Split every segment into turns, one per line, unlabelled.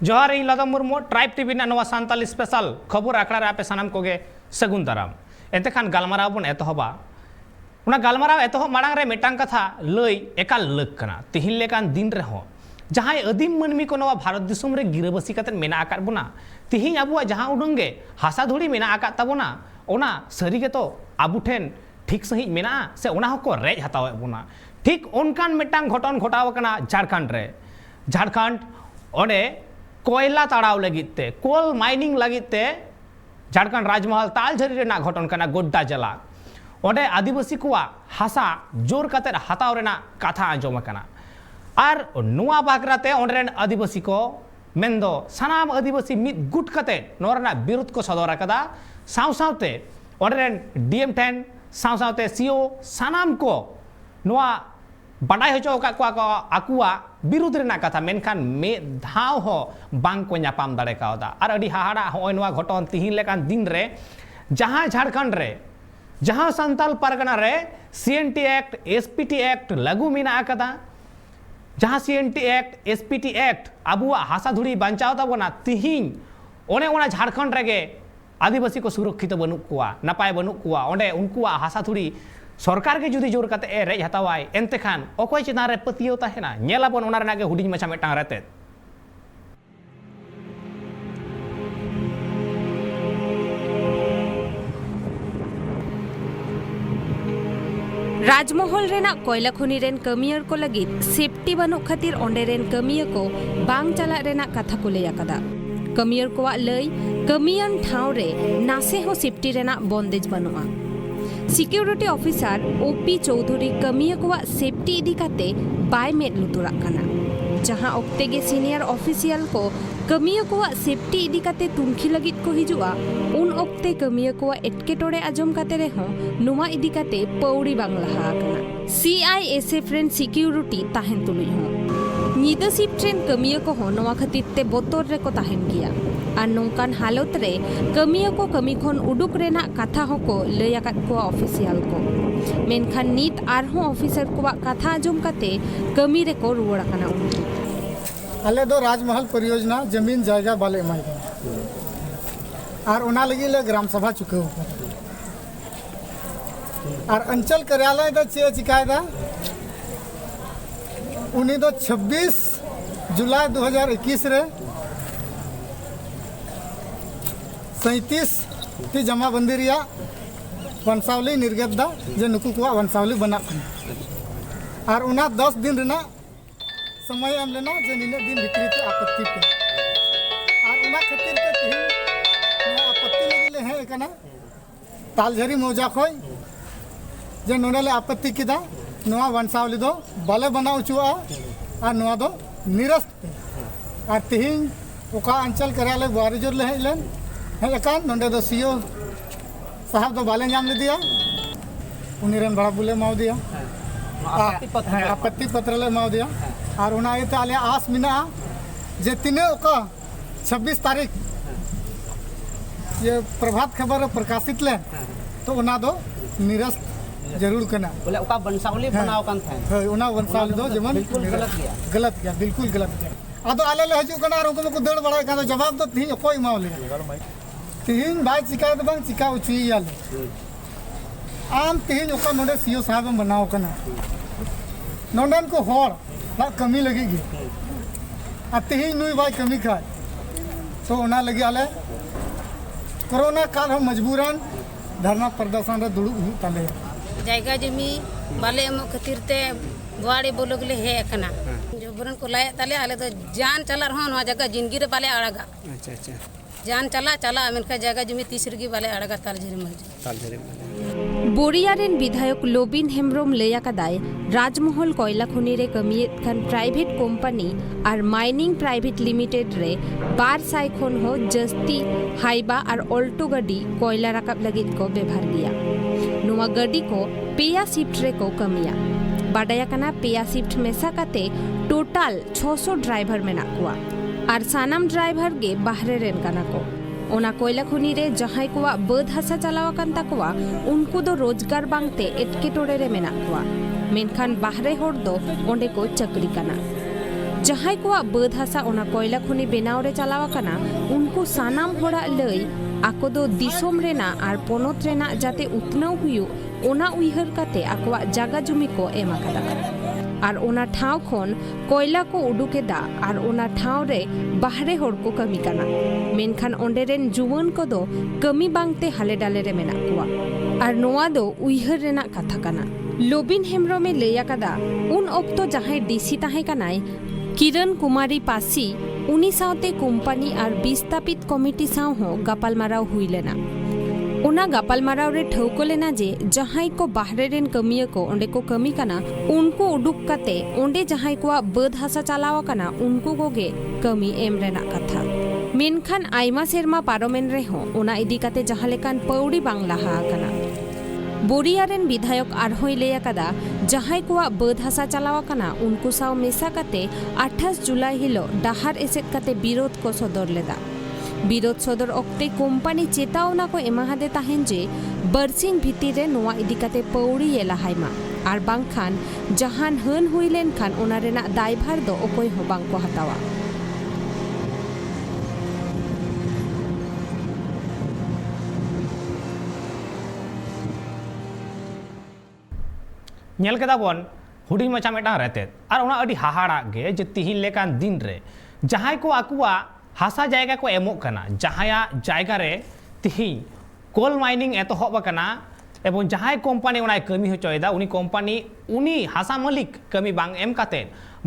जोहार इन लदा Murmu tribe TV नवा सान्ताली स्पेशल खबर आखड़ा रे आपे सानाम कोगे सगुन दाराम एते खान गालमाराव बन एतहबा उना गालमाराव एतहब माड़ांग रे मिटांग कथा लई एकाल लग कना तिहिन लेकान दिन रे हो जहां अदीम मनमी को नवा भारत दिसुम रे गिरबसी कते मेना आकात बुना तिहिन अबुआ जहां उडंगे हासा धुड़ी मेना आकात ताबुना ओना सरी गे तो आबु ठेन ठीक सही मेना से ओना हको रेज हतावे बुना ठीक ओनकान मिटांग घटन घटाव कना झारखंड ओडे कोयला ताड़ाव लगिते कोल माइनिंग लगिते झारखंड राजमहल तालझरी रेना घटन कना गोड्डा जला ओडे आदिवासी कुआ हासा जोर कते हताव रेना कथा आंजोम कना आर नुआ बागराते ओंडरेन आदिवासी को मेंदो सनाम आदिवासी मिद गुट कते नोरना विरोध को सदर कदा सावसावते ओंडरेन डीएम 10 सावसावते सीओ सनाम को नुआ बाडाय होचो का को आकुआ विरुद्ध रेना कथा मेनखान मे धाव हो बांग को नापाम दाड़े कावदा आर अडी हाहाड़ा होय नवा घटन तिहिन लेकान दिन रे जहां झारखंड रे जहां संताल परगना रे सीएनटी एक्ट एसपीटी एक्ट लागू मेना आकदा जहां सीएनटी एक्ट एसपीटी एक्ट अबुआ हासा धुड़ी बांचाव ताबोना तिहिन ओने ओना झारखंड रेगे आदिवासी को सुरक्षित बनु कुआ नपाय बनु कुआ ओंडे उनकुआ हासा धुड़ी सरकार के जुदी जोर कते रेज हतावाय एनते खान अकय चितान रे पतियो ताहेना नेलाबन ओना रेना गे हुडिंग मछा मेटांग रेते
राजमहल रेना कोयला खनि रेन कमियर को लगित सेफ्टी बनु खातिर ओंडे रेन कमियर को बांग चला रेना कथा को लय आकदा कमियर को लय कमियन ठाव रे नासे हो सेफ्टी रेना बंदेज बनुआ सिक्योरिटी ऑफिसर ओपी चौधरी कमिया को सेफ्टी इदी काते बाय मेद लुतुरा कना जहां ओक्ते गे सीनियर ऑफिशियल को कमिया को सेफ्टी इदी काते तुमखी लगित को हिजुआ उन ओक्ते कमिया को एटकेटोड़े आजम काते रे हो नुमा इदी काते पौड़ी बांग लहा कना सीआईएसएफ रेन सिक्योरिटी ताहेन तुलुई हो निदा शिफ्ट रेन कमिया को हो नवा खतिते बोतोर रे को ताहेन गिया और नौकान हालत रे कमिया को कमी खन उडुक रेना कथा होको लय आकात को ऑफिशियल को मेनखान नीत आरहों ऑफिसर को कथा आजम काते कमी रे को रुवड़ कना
आले दो राजमहल परियोजना जमीन जायगा बाले एमाय और ओना लगी ले ग्राम सभा चुकाव और अंचल कार्यालय दा चे चिकायदा उनी दो 26 जुलाई 2021 रे 37 टी जमाबंदी रिया वंशावली निर्गत दा जे नुकु को वंशावली बना और उना 10 दिन रेना समय एम लेना जे निने दिन भितरी ते आपत्ति पे और उना खातिर ते तिहिन आपत्ति लगी ले है एकना तालझरी मौजा खोय जे नोने ले आपत्ति किदा नवा वंशावली दो बाले बना उचुआ और नवा दो निरस्त और तिहिन ओका अंचल कार्यालय बारिजोर ले हेलन हेकान नोंडे दो सीओ साहब दो बाले नाम ले दिया उनीरन बड़ा बुले माव दिया आपत्ति पत्र ले माव दिया और उना ये ताले आस मिना जे तिने ओका 26 तारीख ये प्रभात खबर प्रकाशित ले तो उना दो निरस्त जरूर करना
बोले ओका वंशावली बनाव कान था
है उना वंशावली दो जमन गलत गया बिल्कुल गलत गया आदो आले ले हजू कना रोको को दड़ बड़ा का जवाब तो थी कोई मावले तिहिन बाय शिकायत बंग चिका उचुई याल आम तिहिन ओका नोडे सीओ साहब बनाव कना नोंडन को होर ला कमी लगेगी आ तिहिन नुई बाय कमी खाय तो ओना लगी आले कोरोना काल हम मजबूरन धरना प्रदर्शन रे दुड़ु ताले
जायगा जमी बाले एम खातिर ते बुआड़ी बोलगले हे एकना जबरन को लाय ताले आले तो जान चला रहो नवा जगह जिंदगी रे बाले आड़गा अच्छा जान चला मेनका जगह जमी 30 रगी बाले आड़गा तालझरी
बोरियारेन विधायक लोबिन हेम्ब्रोम लय आकादाय राजमहल कोयला खनि रे कमियत खान प्राइवेट कोम्पानी और माइनिंग प्राइवेट लिमिटेड रे 1200 खन हो जस्ती हाइबा और ऑल्टो गाड़ी कोयला राकब लगित को व्यवहार गया नुआ गाड़ी को पेया शिफ्ट रे को कमिया बाडाया कना पेया शिफ्ट मेसा काते टोटल 600 ड्राइवर मेना कुआ और सानाम ड्राइवर गे बाहरे रेन कना को ओना कोयला खनि रे जहाय कुआ बद हासा चलावा कान ताकुआ उनको दो रोजगार बांगते एटकेटोड़े रे मेना कुआ मेनखान बाहरे होड़ दो ओंडे को चकरी कना जहां को बद हासा ओना कोयला खनि बेनाव रे चलाव आकना उनको सानाम होड़ा लई आको दो दिसोम रेना आर पोनोत रेना जाते उतनाव हुयु ओना उइहर काते आकोआ जागा जुमी को एम आकादा आर ओना ठाव खन कोयला को उडुकेदा आर ओना ठाव रे बाहरे होड़ को कमी काना मेनखान ओंडे रेन जुवान को दो कमी बांगते हाले डाले रे मेना कुआ आर नोआ दो उइहर रेना कथा काना लोबिन हेमब्रमे लैया कादा उन ऑक्तो जहां डीसी ताहे कानाय किरण कुमारी पासी उनी सावते कंपनी आर विस्थापित कमिटी साव हो गापालमाराव हुई लेना उना गापालमाराव रे ठौको लेना जे जहां को बाहरे रेन कमिया को ओंडे को कमी काना उनको उडुक काते ओंडे जहां को बद हासा चलाव काना उनको कोगे कमी एम रेना कथा मेनखान आइमा सेरमा पारोमेन रे हो ओना इदी काते जहां लेकान पौड़ी बांग लाहा काना बोरियारेन विधायक आरहोई लेया कदा जहां को बद हासा चलाव काना उनको साव मेसा काते 28 जुलाई हिलो डाहार एसेट काते विरोध को सदर लेदा विरोध सदर ऑक्टे कंपनी चेतावना को एमाहादे ताहेन जे बरसिन भितिर रे नोआ इदी काते पौड़ी ये लाहाइमा आर बांगखान जहान हन हुई लेन खान ओना रेना दायभार दो ओकोय हो बांग को हतावा
नेल केदा बन हुडी मचा मेटा रहते और ओना अडी हाहाड़ा गे जे तिहिन लेकान दिन रे जहां को आकुआ हासा जायगा को एमोग कना जहाया जायगा रे तिहिन कोल माइनिंग एतोहब कना एवं जहां कंपनी ओना कमी होचोयदा उनी कंपनी उनी हासा मालिक कमी बांग एम काते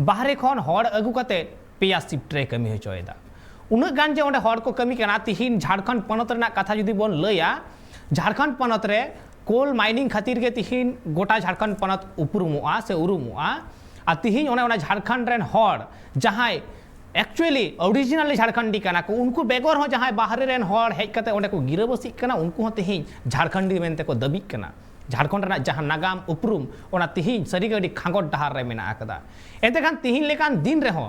बाहरे खन हड़ अगु काते पेया शिफ्ट रे कमी होचोयदा उना गान जे ओंडे हड़ को कमी कना तिहिन झारखंड पनत रेना कथा जुदी बोन लया झारखंड पनत रे कोल माइनिंग खातिर के तिहिन गोटा झारखंड पनत उपरुमुआ से उरुमुआ आ तिहिन ओना झारखंड रेन हड़ जहां एक्चुअली ओरिजिनली झारखंडी कना को उनको बेगर हो जहां बाहरे रेन हड़ हेज कते ओंडे को गिरबसी कना उनको हो तिहिन झारखंडी मेनते को दबी कना झारखंड रेना जहां नागाम उपरुम ओना तिहिन सरीगडी खांगोट डहार रे मेना आकदा एते खान तिहिन लेकान दिन रे हो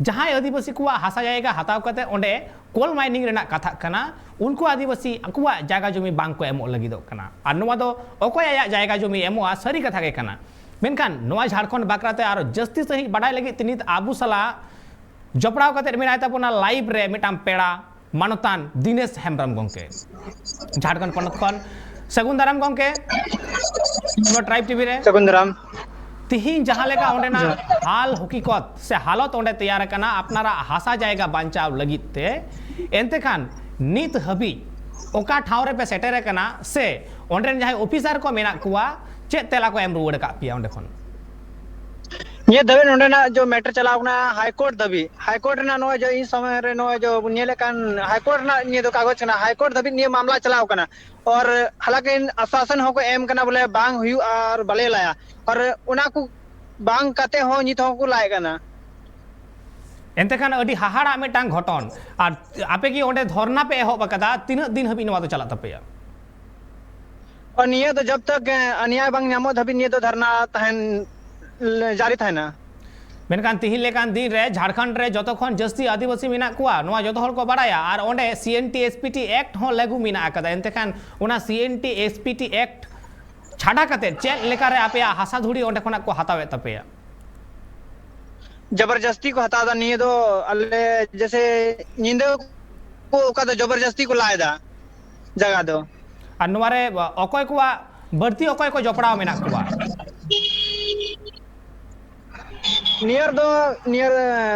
जहां आदिवासी को हासा जायगा हताव कते ओंडे कोल माइनिंग रेना कथा कना उनको आदिवासी अकुआ जायगा जमी बांग को एमो लगिदो कना आर नोवा दो ओकोय आया जायगा जमी एमोआ सरी कथा के कना मेनखान नोवा झारखंड बाकराते आरो जस्ती सही बाडाय लगी तिनित आबू सला जपड़ाव कते मेनाय ताबोना लाइव रे मिटाम पेड़ा मानतान दिनेश हेमब्रम गंके झारखंड पनत खन सगुन दाराम गंके नो ट्राइब टीवी रे
सगुन दाराम
तिहिन जहां लेका ओंडेना हाल हकीकत से हालत ओंडे तैयार कना अपनारा हासा जायगा बांचाव लगित ते एनते खान नित हबी ओका ठाव रे पे सेटेर कना से ओंडेन जहां ऑफिसर को मेना कुआ चे तेला को एम रुवड़ का पिया ओंडे खन
ये दबे नोंडेना जो मैटर चलावना हाईकोर्ट दबी हाईकोर्ट ना नो जो इन समय रे नो जो नियले कान हाईकोर्ट ना ये तो कागज ना हाईकोर्ट दबी नियम मामला चलाव कना और हालांकि आश्वासन हो को एम कना बोले बांग हुई और बले लाया और उना को बांग कते हो नित हो को लाए कना
एनते खान अडी हाहाड़ा मेटांग घटन और आपे की ओंडे धरना पे एहब कदा तीन दिन हबी नवा तो चला तपेया
और निये तो जब तक अन्याय बांग नामो धबी निये तो धरना तहन जारी था ना
मेनकान तिहिन लेकान दिन रे झारखंड रे जतखन जस्ती आदिवासी मेना कुआ नवा जतो हर को बाडाया और ओंडे सीएनटी एसपीटी एक्ट हो लागू मेना आकदा एनते खान ओना सीएनटी एसपीटी एक्ट छाड़ा कते चेक लेका रे आपे हासा धुड़ी ओंडे खना को हतावे तपेया
जबरदस्ती को हटा दा नहीं तो अल्ले जैसे नींद को का तो जबरदस्ती को लायदा जगह दो
और नवारे अकय कुआ बढ़ती अकय को जपड़ाव मेना कुआ
नियर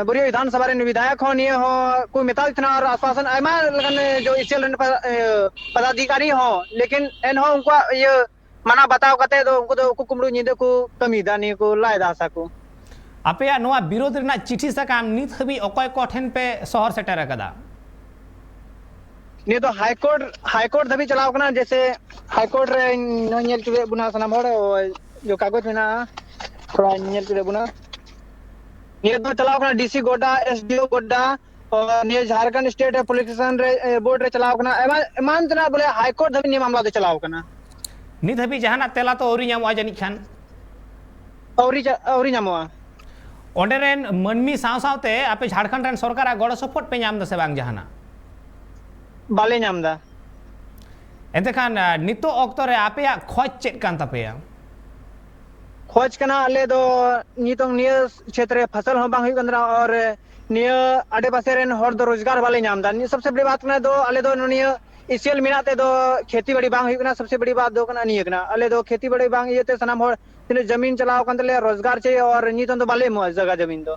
बुरिया विधानसभा रे विधायक हो निये हो कोई मेताल थना और आश्वासन आयमा लगन जो इसेल पदाधिकारी हो लेकिन एन हो उनको ये मना बताओ कते तो उनको तो कुकुमड़ू नींद को कमी दानी को लाय दासा को
आपे नवा विरोध रेना चिठी सकाम नित हबी अकय को ठेन पे शहर सेटर कदा
नहीं तो हाईकोर्ट धबी चलाव कना जैसे हाईकोर्ट रे नोनियल के बुना सनाम हो जो कागज में ना थोड़ा नियल के बुना ये तो चलाव कना डीसी गोड्डा एसडीओ गोड्डा और ये झारखंड स्टेट पुलिस रे बोर्ड रे चलाव कना मान तना बोले हाईकोर्ट धबी मामला तो चलाव कना
नित हबी जहाना तेला तो औरी नाम आजनी खान
औरी नामवा
ओंडे रेन मनमी साव सावते आपे झारखंड रेन सरकार गड़ सपोर्ट पे नाम दसे बांग जहाना
बाले नाम दा
एते खान नितो ऑक्तो रे आपे खोज चेक कान तपेया
खोज करना अले दो नितोंग निया क्षेत्र रे फसल हो बांग हुई कंदरा और निया आडे पासे रेन हर दो रोजगार वाले नाम दा नि सबसे बड़ी बात कना दो अले दो निया इसियल मिनाते दो खेती बाड़ी बांग हुई कना सबसे बड़ी बात दो कना निया कना अले दो खेती बाड़ी बांग ये ते सनाम हर तिने जमीन चलाओ कंदले रोजगार चाहिए और नितों तो बाले मो जगह जमीन दो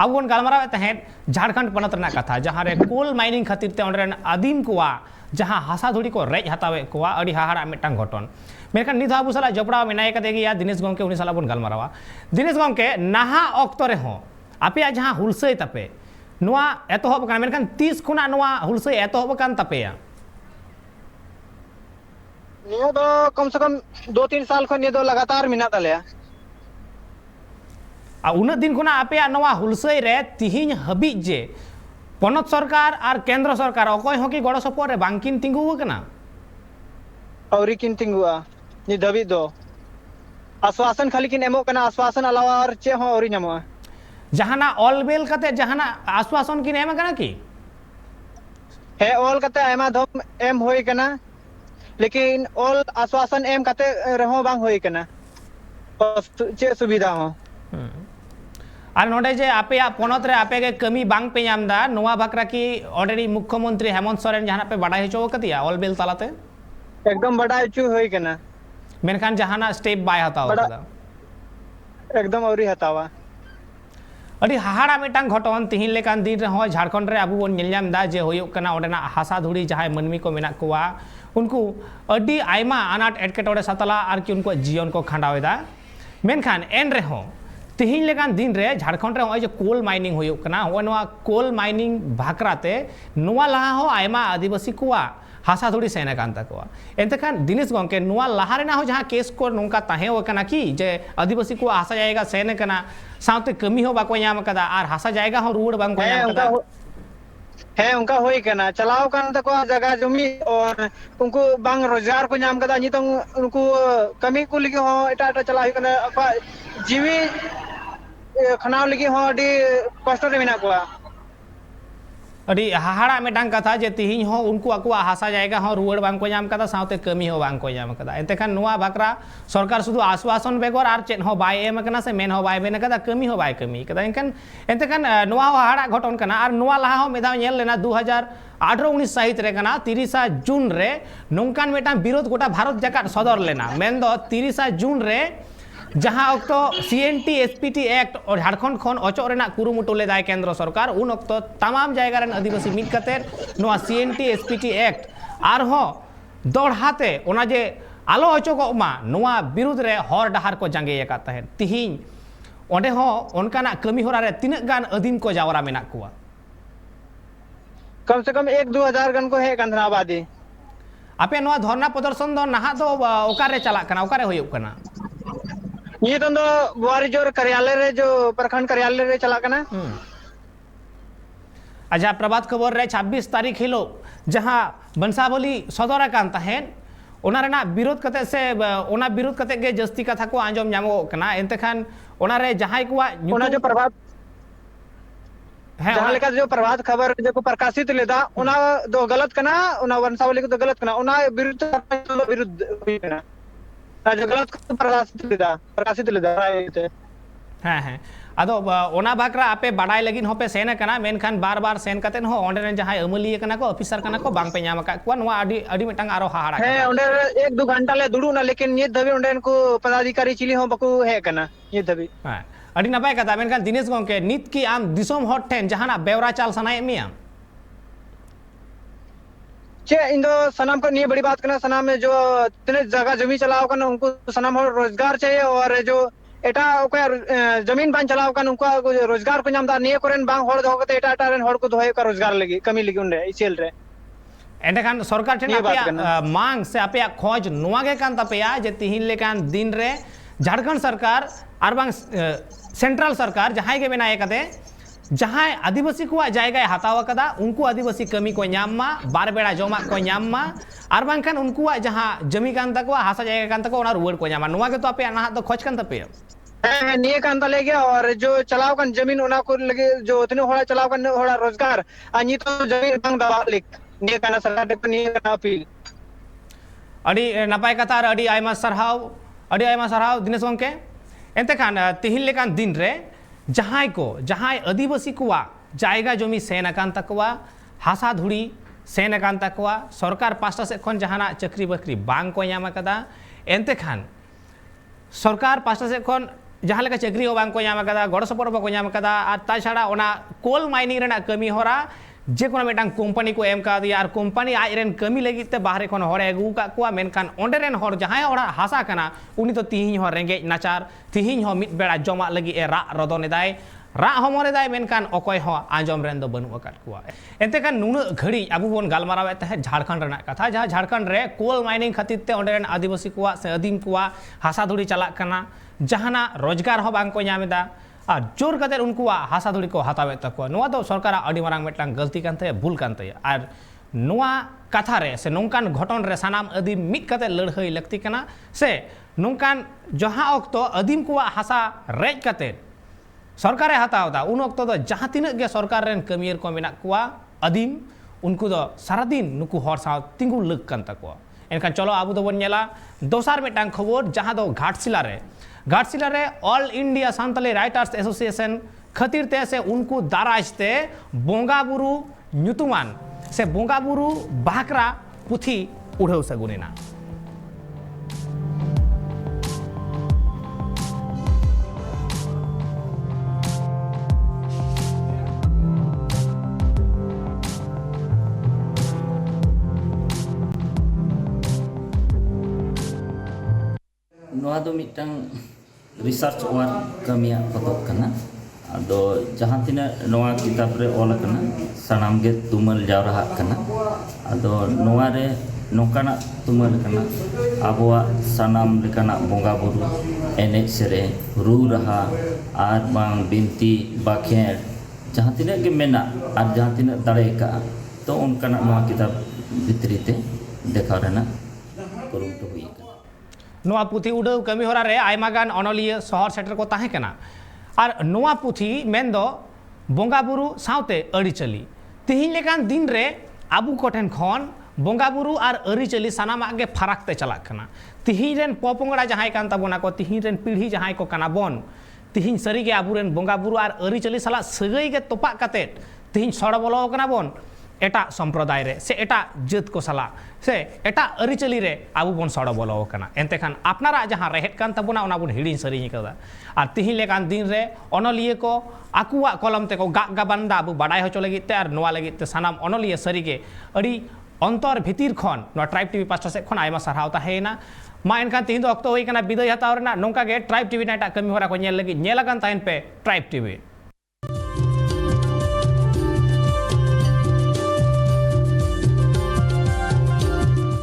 अब बन गलमाराव तहेन झारखंड पनत रना कथा जहां रे कोल माइनिंग खातिर ते ओंडरेन आदिम कोवा जहां हासा धुड़ी को रेज हतावे कोवा अड़ी हाहाड़ा मिटांग घटन मेनखान नित आबू साला जपड़ा मेनाय कते गया दिनेश गंके उनी साला बन गलमारावा दिनेश गंके नाहा ऑक्तो रे हो आपे जहां हुलसई तपे नुआ एतोहब कान मेनखान 30 खुना नुआ हुलसई एतोहब कान तपेया
निया दो कम से कम 2-3 साल खन निया दो लगातार मिना तलेया
उन दिन खुना आपे नुआ हुलसई रे तिहिन हबी जे पनत सरकार और केंद्र सरकार अकय हकी गड़ सपोर्ट रे बांकिन तिंगु कना
औरी किन तिंगुआ नि दबी दो आश्वासन खाली किन एमो कना आश्वासन अलावा और चे हो औरी नमो
जहाना ऑल बेल कते जहाना आश्वासन किन एम कना की
है ऑल कते एमा धम एम होई कना लेकिन ऑल आश्वासन एम कते रहो बांग होई कना चे सुविधा हो
और नोडे जे आपे पनत रे आपे के कमी बांग पे नामदा नोवा बकरा की ऑलरेडी मुख्यमंत्री हेमंत सोरेन जहाना पे बड़ा हिचो कतिया ऑल बेल तालाते
एकदम बड़ा चू होई कना
मेनखान जहाना स्टेप बाय हताव कदा
एकदम औरी हतावा
अड़ी हाहाड़ा मिटांग घटन तिहिन लेकान दिन रे हो झारखंड रे अबू बन नेलयाम दा जे होयो कना ओडेना हासा धुड़ी जहाय मनमी को मेना कोवा उनको अड़ी आयमा अनाट एटकेटोड़े सतला आर कि उनको जीवन को खंडावेदा मेनखान एन रे हो तिहिन लेकान दिन रे झारखंड रे होय जे कोल माइनिंग होयो कना हो नोवा कोल माइनिंग भाकराते नोवा लहा हो आयमा आदिवासी कोवा हासा धुड़ी सेना कान तकवा एंतखान दिनेश गंके नोवा लहा रेना हो जहां केस को नोंका ताहे हो कना की जे आदिवासी को हासा जाएगा सेना कना साउते कमी हो बाको याम कदा आर हासा जाएगा हो रुड़ बांग को याम कदा
है उनका होई कना चलाओ कान तको जगह जमी और उनको बांग रोजगार को नाम कदा नितों उनको कमी को लगी हो एटा एटा चला हुई कना जीवी खनाव लगी हो अडी कष्ट रे मेना को
अड़ी हाहाड़ा मेटांग कथा जे तिहिन हो उनको अकुआ हासा जाएगा हो रुड़ बांग को नाम कदा साउते कमी हो बांग को नाम कदा एतेखान नोवा भाकरा सरकार शुधु आश्वासन बेगर आर चेन हो बाय एम कना से मेन हो बाय बेन कदा कमी हो बाय कमी कदा एनखान एतेखान नोवा हाहाड़ा घटन कना आर नोवा लहा हो मेधा नेल लेना 2018-19 साहित रे कना 30 जून रे नोंकान मेटा विरोध गोटा भारत जाकात सदर लेना मेन दो 30 जून रे जहां अक्तो सीएनटी एसपीटी एक्ट और झारखंड खन अचो रेना कुरुमुटु लेदाय केंद्र सरकार उन अक्तो तमाम जायगा रेन आदिवासी मिट कते नोआ सीएनटी एसपीटी एक्ट आर हो दोड़हाते ओना जे आलो अचो को मा नोआ विरुद्ध रे हर डहार को जांगे यका तहे तिहिन ओंडे हो ओनकाना कमी होरा रे तिनक गान अधीन को जावरा मेना कुआ
कम से कम 1-2 हजार गन को है कंधनाबादी
आपे नोआ धरना प्रदर्शन दो नहा दो ओकारे चला कना ओकारे होयो कना
ये तो बुआरी जोर कार्यालय रे जो प्रखंड कार्यालय रे चला कना
अच्छा प्रभात खबर रे 26 तारीख हिलो जहां बंसावली सदर कान तहेन ओना रेना विरोध कते से ओना विरोध कते गे जस्ती कथा को आंजम नामो कना एंतखान ओना रे जहां को
ओना जो प्रभात
है
जहां लेका जो प्रभात खबर जो को प्रकाशित लेदा ओना दो गलत कना ओना वंशावली को तो गलत कना ओना विरुद्ध हुई कना जो गलत प्रकाशित लेदा
हां हां अदो ओना भाकरा आपे बाडाय लगिन होपे सेन कना मेनखान बार बार सेन कतेन हो ओंडे जहां अमलिय कना को ऑफिसर कना को बांग पे नाम का को नोआ अडी अडी मिटांग आरो हाहाड़ा
है ओंडे 1-2 घंटा ले दुडू ना लेकिन ये दबे ओंडे को पदाधिकारी चिली हो बकु है कना ये दबे
हां अडी नपाय कथा मेनखान दिनेश गंके नित की आम दिसोम हॉट ठेन जहाना बेवरा चाल सनाय मिया
चे इंदो सनाम को नहीं बड़ी बात करना सनाम में जो इतने जगह जमीन चलाओ करना उनको सनाम हो रोजगार चाहिए और जो एटा ओका जमीन बान चलाओ करना उनको रोजगार को नामदार नहीं करेन बांग होड़ दो कते एटा एटा होड़ को दोहे का रोजगार लगी कमी लगी उनरे इसेल रे
एंडखान सरकार ठेन आपया मांग से आपया खोज नोआ गे कान तपया जे तिहिन लेकान दिन रे झारखंड सरकार आर बांग सेंट्रल सरकार जहां के बनाए कते जहां आदिवासी को जायगा हताव कदा उनको आदिवासी कमी को नाम बार बेड़ा जमा को नाम और बांखान उनको जहां जमी कान तको हासा जायगा कान तको ओना रुवाड़ को नाम नोआ के तो आपे ना तो खोज कान तपे
है निये कान तले गया और जो चलाव कान जमीन ओना को लगे जो इतने होड़ा चलाव कान होड़ा रोजगार अनि तो जमीन बांग दबा लिख निये कान सरकार पे निये कान अपील
अडी नपाय कथा अडी आयमा सरहाव अड़ी आयमा साराव दिनेश गंके एंते खान तिहिन लेकान दिन रे जहां आदिवासी कुआ जायगा जमी सेन अकान तकवा हासा धुड़ी सेन अकान तकवा सरकार पास्टा से खन जहाना चक्री बकरी बांग को यामा कदा एंते खान सरकार पास्टा से खन जहाँ लेका चक्री हो बांग को यामा कदा गड़ सपोर्ट बको यामा कदा और ताछाड़ा ओना कोल माइनिंग रेना कमी होरा जेकोना मेटांग कंपनी को एम का दिया और कंपनी आज रेन कमी लगी ते बाहरे खन हर अगू का कुआ मेनखान ओंडे रेन हर जहां हर हासा कना उनी तो तिहिं हो रेंगे नाचार तिहिं हो मिट बेड़ा जमा लगी ए रा रदोनेदाय रा हमरेदाय मेनखान अकय हो आंजम रेन दो बनु अकात कुआ एते खान नुना घड़ी अबु बोन गालमारावे तहे झारखंड रेना कथा जहां झारखंड रे कोल माइनिंग खातिर ते ओंडे रेन आदिवासी कुआ से आदिम कुआ हासा धुड़ी चला कना जहाना रोजगार हो बांग को नामेदा और जोर कते उनकुआ हासा धुड़ी को हतावे तक नोआ दो सरकार अड़ी मारांग मेटांग गलती कानते भूल कानते और नोआ कथा रे से नोंकान घटन रे सानाम आदिम मिट कते लड़हई लगती कना से नोंकान जहां अक्तो आदिम कुआ हासा रेज कते सरकारे हतावदा उन अक्तो दो जहां तिनक गे सरकार रेन कमियर को मेना कुआ आदिम उनको दो सारा दिन नुकु हर साव तिंगु लग कान तको एनखान चलो आबु दो बन नेला दोसार मेटांग खबर जहां दो घाटशिला रे ऑल इंडिया सान्ताली राइटर्स एसोसिएशन खातिर ते से उनको दाराजते बोंगा बुरु ᱧᱩᱛᱩᱢᱟᱱ से बोंगा बुरु बाकरा पुथी उड़ाव सगुनेना
नोआ दो मिटंग रिसर्च वार कमिया पतोब कना आदो जहां तिना नोआ किताब रे ऑल कना सनाम गे तुमल जावरा कना आदो नोआ रे नोकाना तुमल कना आबोआ सनाम लेकाना बोंगा बुरु एने सेरे रू रहा आर बांग बिनती बाखेर जहां तिना गे मेना आर जहां तिना दाड़े का तो उनकाना नोआ किताब भितरीते देखा रेना कुरुमुटु हुई
नोआ पुथी उड़ाव कमी होरा रे आयमागान अनलिया शहर सेटर को ताहे कना और नोआ पुथी मेंदो बोंगा बुरु साउते अड़ीचली तिहिन लेकान दिन रे आबू कोठेन खन बोंगा बुरु और अड़ीचली सानामा गे फराकते चलाक कना तिहिन रेन पोपोंगड़ा जहां कान ताबोना को तिहिन रेन पीढ़ी जहां को कना बोन तिहिन सरी गे आबू रेन बोंगा बुरु और अड़ीचली साला सगई गे तोपा कते तिहिन सड़ बोलो कना बोन एटा संप्रदाय रे से एटा जात को सला से एटा अरिचली रे आबू बन सड़ बोलो कना एनते खान अपनारा जहां रहेत कान तबुना ओना बुन हिड़ी सरी कदा और तिहिन लेकान दिन रे अनलिया को आकुआ कलम ते को गाबानदा आबू बाडाय होचो लगी ते और नोआ लगी ते सानाम अनलिया सरी गे अड़ी अंतर भितिर खन नो ट्राइब टीवी पास्टा से खन आयमा सरहावता हेना मा एनखान तिहिन दो अक्तो होई कना बिदाय हताव रेना नोंका गे ट्राइब टीवी नाटा कमी होरा को नेल लगी नेलागान ताइन पे ट्राइब टीवी।